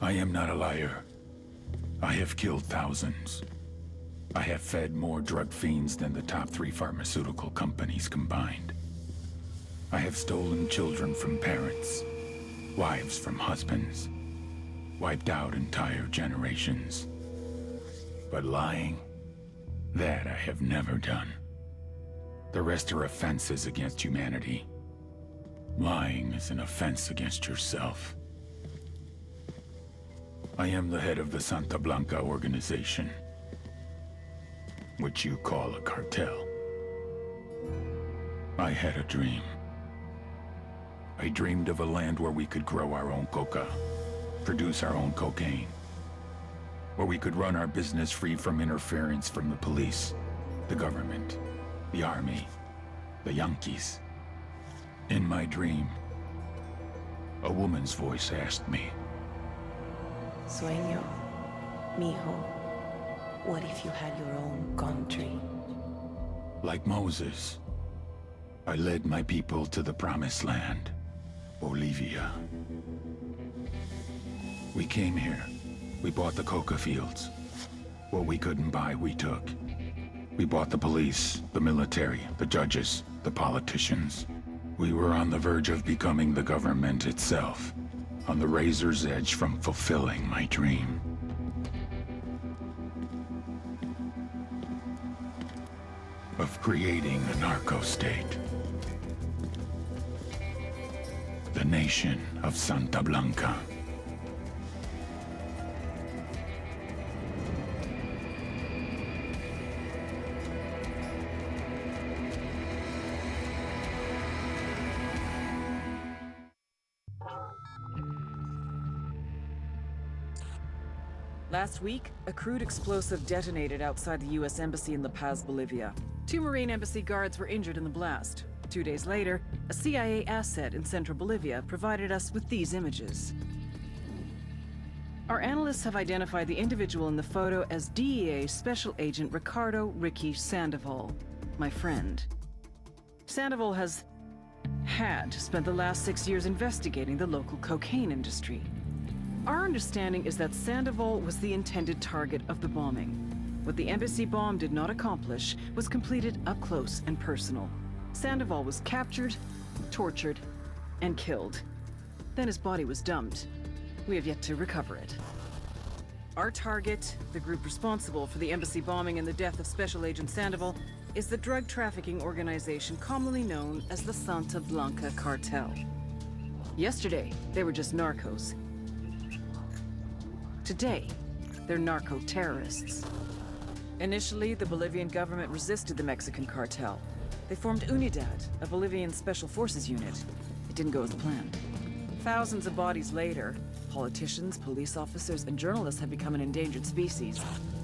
I am not a liar. I have killed thousands. I have fed more drug fiends than the top 3 pharmaceutical companies combined. I have stolen children from parents, wives from husbands, wiped out entire generations. But lying, that I have never done. The rest are offenses against humanity. Lying is an offense against yourself. I am the head of the Santa Blanca organization, which you call a cartel. I had a dream. I dreamed of a land where we could grow our own coca, produce our own cocaine, where we could run our business free from interference from the police, the government, the army, the Yankees. In my dream, a woman's voice asked me, Sueño, mijo, what if you had your own country? like Moses, I led my people to the promised land, Bolivia. We came here. We bought the coca fields. What we couldn't buy, we took. We bought the police, the military, the judges, the politicians. We were on the verge of becoming the government itself, on the razor's edge from fulfilling my dream. Of creating a narco-state. The nation of Santa Blanca. Last week, a crude explosive detonated outside the U.S. Embassy in La Paz, Bolivia. 2 Marine Embassy guards were injured in the blast. 2 days later, a CIA asset in central Bolivia provided us with these images. Our analysts have identified the individual in the photo as DEA Special Agent Ricardo Ricky Sandoval, my friend. Sandoval had spent the last 6 years investigating the local cocaine industry. Our understanding is that Sandoval was the intended target of the bombing. What the embassy bomb did not accomplish was completed up close and personal. Sandoval was captured, tortured, and killed. Then his body was dumped. We have yet to recover it. Our target, the group responsible for the embassy bombing and the death of Special Agent Sandoval, is the drug trafficking organization commonly known as the Santa Blanca Cartel. Yesterday, they were just narcos. Today, they're narco-terrorists. Initially, the Bolivian government resisted the Mexican cartel. They formed UNIDAD, a Bolivian special forces unit. It didn't go as planned. Thousands of bodies later, politicians, police officers, and journalists have become an endangered species.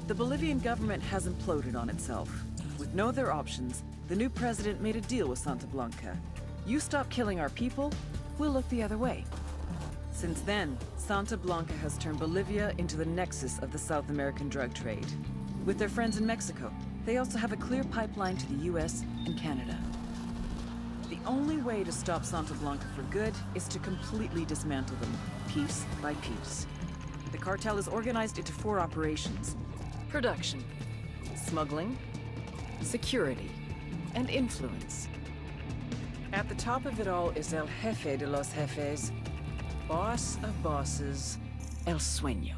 The Bolivian government has imploded on itself. With no other options, the new president made a deal with Santa Blanca. You stop killing our people, we'll look the other way. Since then, Santa Blanca has turned Bolivia into the nexus of the South American drug trade. With their friends in Mexico, they also have a clear pipeline to the US and Canada. The only way to stop Santa Blanca for good is to completely dismantle them, piece by piece. The cartel is organized into 4 operations: production, smuggling, security, and influence. At the top of it all is El Jefe de los Jefes, boss of bosses, El Sueño.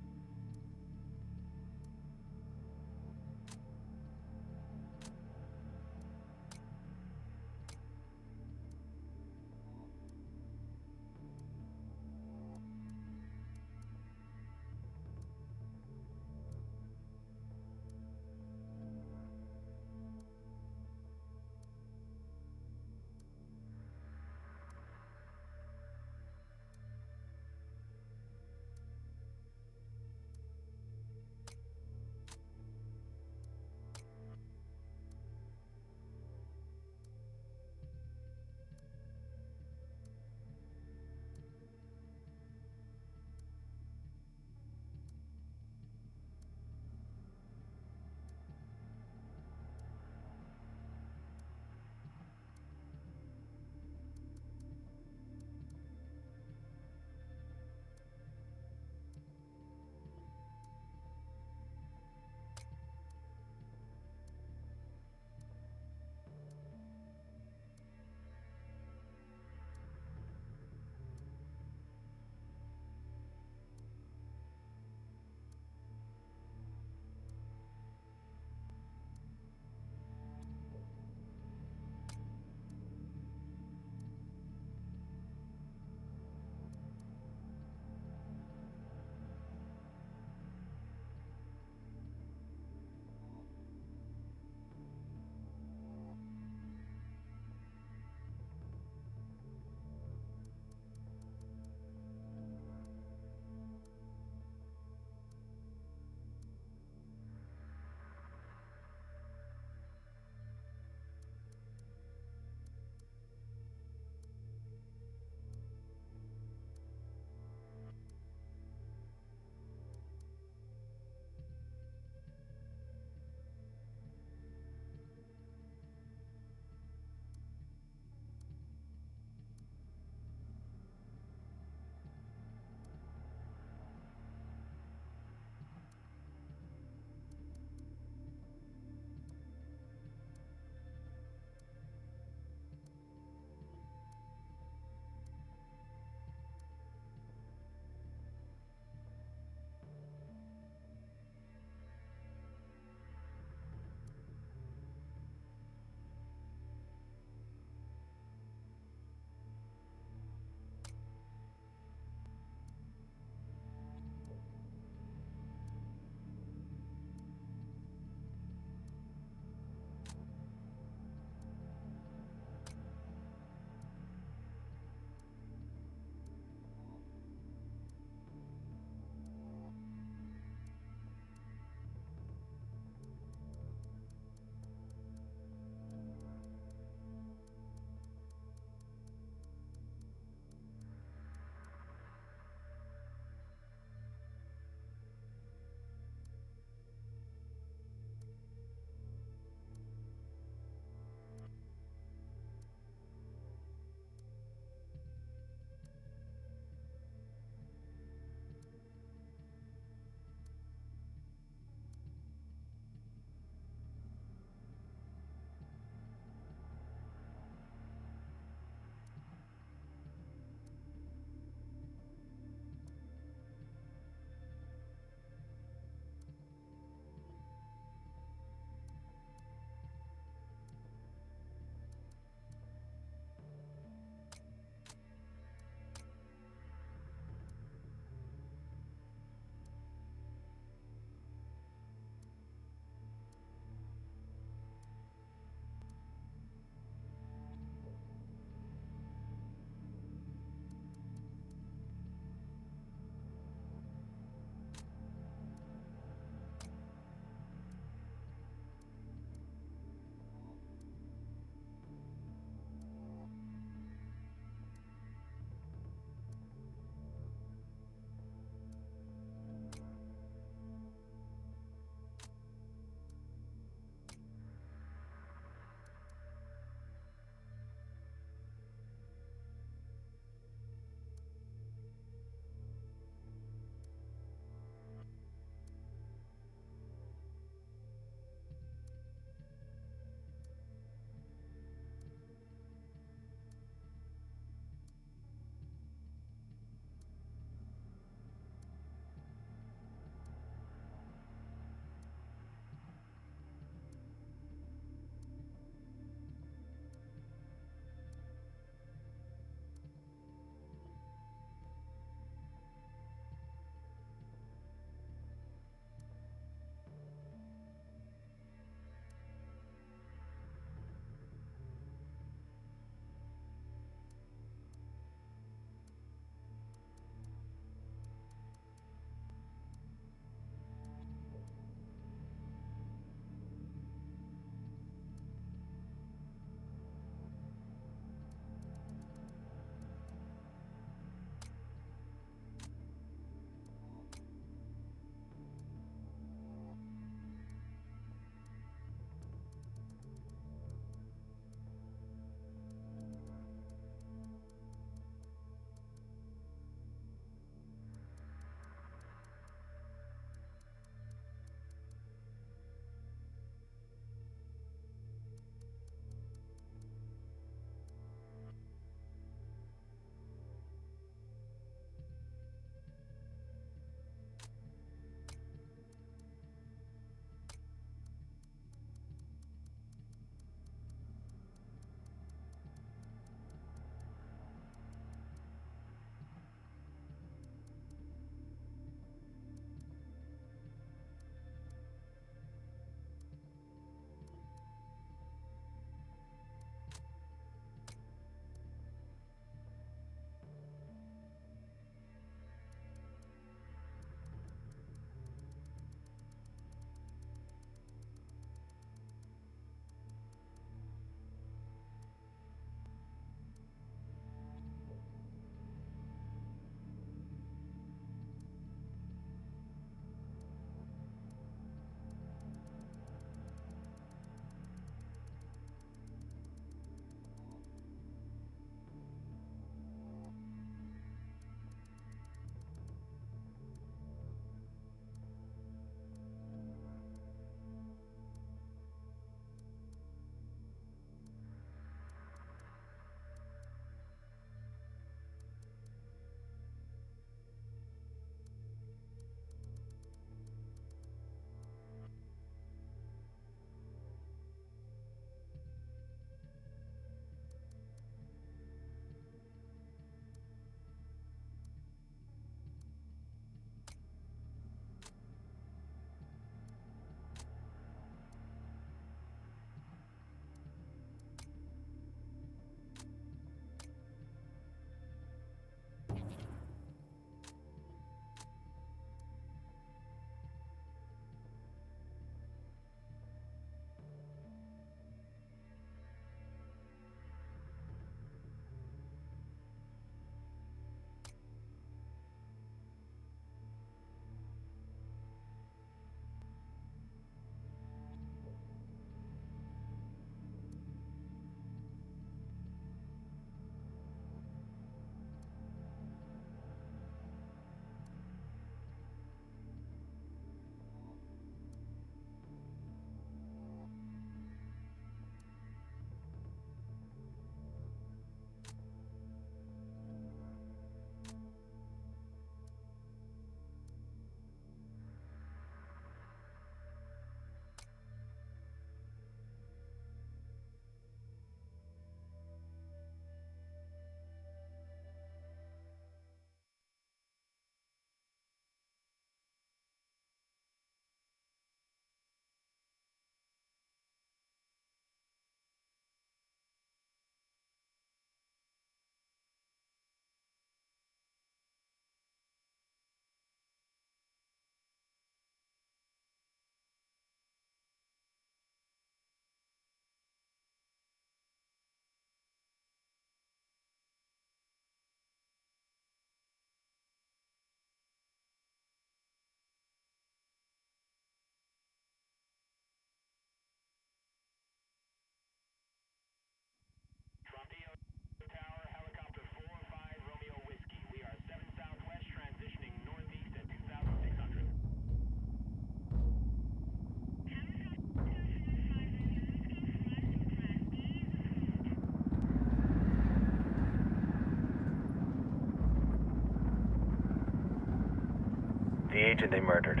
The agent they murdered.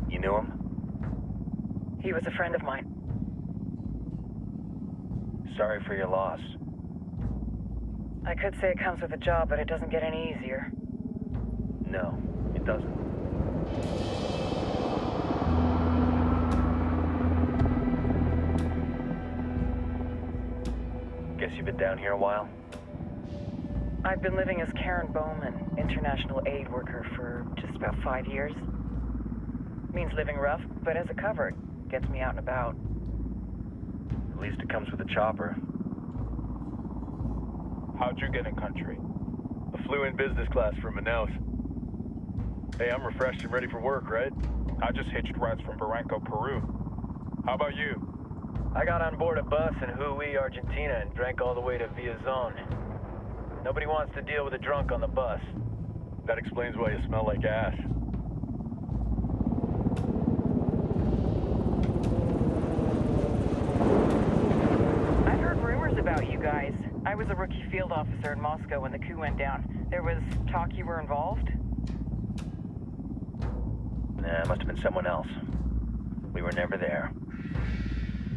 You knew him? He was a friend of mine. Sorry for your loss. I could say it comes with a job, but it doesn't get any easier. No, it doesn't. Guess you've been down here a while? I've been living as Karen Bowman, international aid worker, for just about 5 years. Means living rough, but as a cover, it gets me out and about. At least it comes with a chopper. How'd you get in country? I flew in business class from Manaus. Hey, I'm refreshed and ready for work, right? I just hitched rides from Barranco, Peru. How about you? I got on board a bus in Hui, Argentina, and drank all the way to Villazon. Nobody wants to deal with a drunk on the bus. That explains why you smell like ass. I've heard rumors about you guys. I was a rookie field officer in Moscow when the coup went down. There was talk you were involved? Nah, it must have been someone else. We were never there.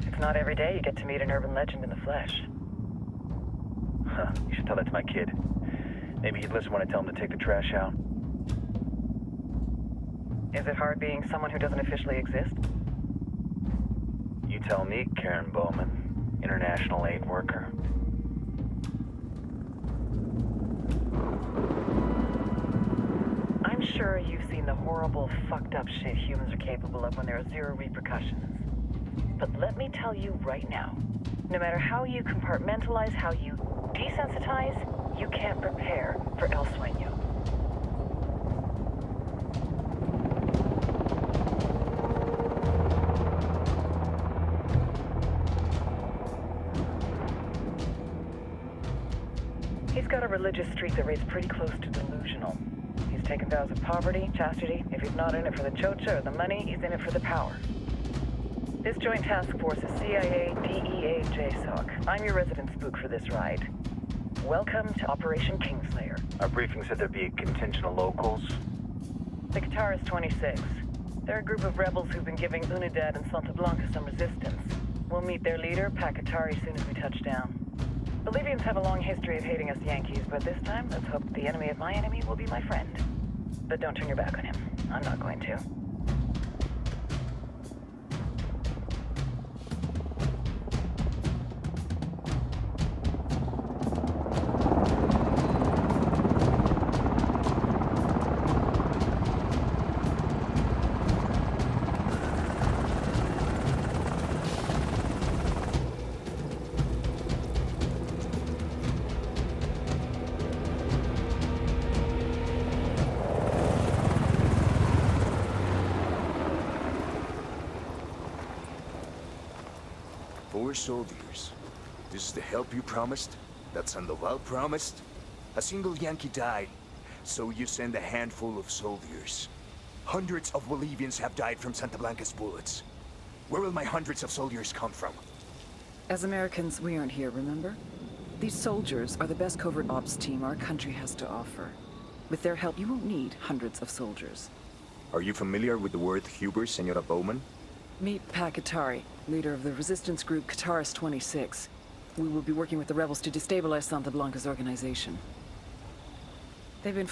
It's not every day you get to meet an urban legend in the flesh. Huh, you should tell that to my kid. Maybe he'd listen when I tell him to take the trash out. Is it hard being someone who doesn't officially exist? You tell me, Karen Bowman, international aid worker. I'm sure you've seen the horrible, fucked up shit humans are capable of when there are zero repercussions. But let me tell you right now, no matter how you compartmentalize, how you desensitize, you can't prepare for El Sueño. He's got a religious streak that rates pretty close to delusional. He's taken vows of poverty, chastity. If he's not in it for the chocha or the money, he's in it for the power. This joint task force is CIA, DEA, JSOC. I'm your resident spook for this ride. Welcome to Operation Kingslayer. Our briefing said there'd be a contingent of locals. The Qatar is 26. They're a group of rebels who've been giving Unidad and Santa Blanca some resistance. We'll meet their leader, Pakatari, as soon as we touch down. Bolivians have a long history of hating us Yankees, but this time, let's hope the enemy of my enemy will be my friend. But don't turn your back on him. I'm not going to. Four soldiers. This is the help you promised? That Sandoval promised? A single Yankee died, so you send a handful of soldiers. Hundreds of Bolivians have died from Santa Blanca's bullets. Where will my hundreds of soldiers come from? As Americans, we aren't here, remember? These soldiers are the best covert ops team our country has to offer. With their help, you won't need hundreds of soldiers. Are you familiar with the word Huber, Senora Bowman? Meet Pakatari, leader of the resistance group Qatar's 26. We will be working with the rebels to destabilize Santa Blanca's organization. They've been